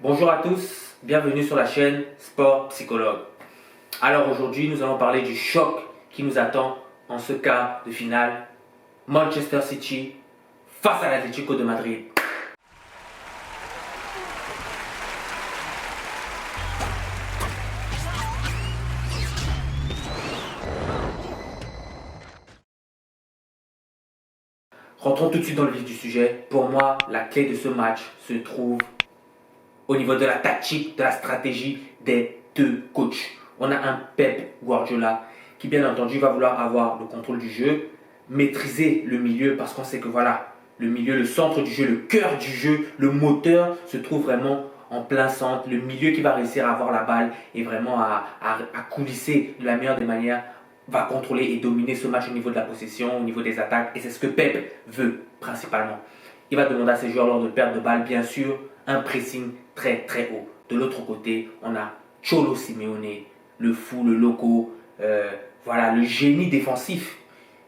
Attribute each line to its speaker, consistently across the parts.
Speaker 1: Bonjour à tous, bienvenue sur la chaîne Sport Psychologue. Alors aujourd'hui, nous allons parler du choc qui nous attend en ce quart de finale. Manchester City face à l'Atlético de Madrid. Rentrons tout de suite dans le vif du sujet. Pour moi, la clé de ce match se trouve au niveau de la tactique, de la stratégie des deux coachs. On a un Pep Guardiola qui, bien entendu, va vouloir avoir le contrôle du jeu, maîtriser le milieu parce qu'on sait que voilà, le milieu, le centre du jeu, le cœur du jeu, le moteur se trouve vraiment en plein centre. Le milieu qui va réussir à avoir la balle et vraiment à coulisser de la meilleure des manières va contrôler et dominer ce match au niveau de la possession, au niveau des attaques. Et c'est ce que Pep veut principalement. Il va demander à ses joueurs lors de perte de balle, bien sûr, un pressing très très haut. De l'autre côté, on a Cholo Simeone, le fou, le loco, voilà, le génie défensif,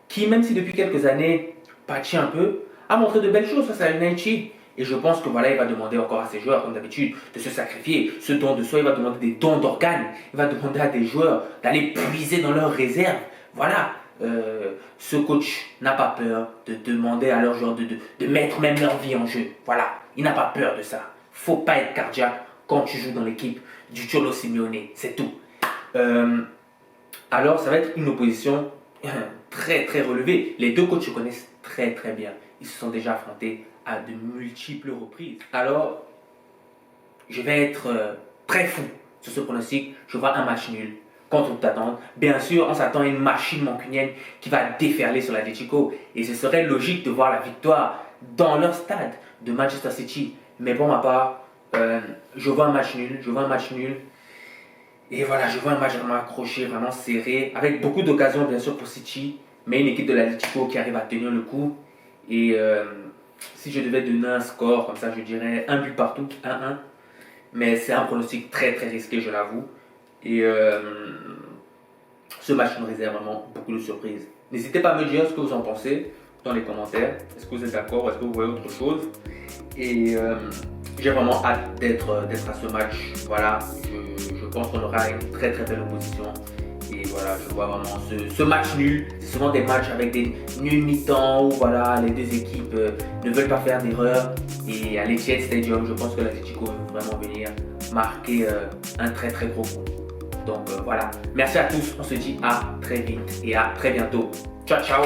Speaker 1: qui même si depuis quelques années pâtit un peu, a montré de belles choses face à United. Et je pense que voilà, il va demander encore à ses joueurs, comme d'habitude, de se sacrifier. Ce don de soi, il va demander des dons d'organes. Il va demander à des joueurs d'aller puiser dans leurs réserves. Voilà, ce coach n'a pas peur de demander à leurs joueurs de mettre même leur vie en jeu. Voilà, il n'a pas peur de ça. Faut pas être cardiaque quand tu joues dans l'équipe du Cholo Simeone, c'est tout. Alors, ça va être une opposition très très relevée. Les deux coachs se connaissent très très bien. Ils se sont déjà affrontés à de multiples reprises. Alors, je vais être très fou sur ce pronostic. Je vois un match nul contre toute attente. Bien sûr, on s'attend à une machine mancunienne qui va déferler sur l'Atlético. Et ce serait logique de voir la victoire dans leur stade de Manchester City. Mais pour ma part, je vois un match nul. Et voilà, je vois un match vraiment accroché, vraiment serré, avec beaucoup d'occasions bien sûr pour City, mais une équipe de l'Atlético qui arrive à tenir le coup. Et si je devais donner un score comme ça, je dirais un but partout, 1-1. Mais c'est un pronostic très très risqué, je l'avoue. Et ce match nous réserve vraiment beaucoup de surprises. N'hésitez pas à me dire ce que vous en pensez dans les commentaires. Est-ce que vous êtes d'accord? Est-ce que vous voyez autre chose? Et j'ai vraiment hâte d'être à ce match. Voilà, je pense qu'on aura une très très belle opposition. Et voilà, je vois vraiment ce match nul. C'est souvent des matchs avec des nuls mi-temps où voilà, les deux équipes ne veulent pas faire d'erreur. Et à l'Etihad Stadium, je pense que l'Atlético veut vraiment venir marquer un très très gros coup. Donc voilà, merci à tous. On se dit à très vite et à très bientôt. Ciao ciao.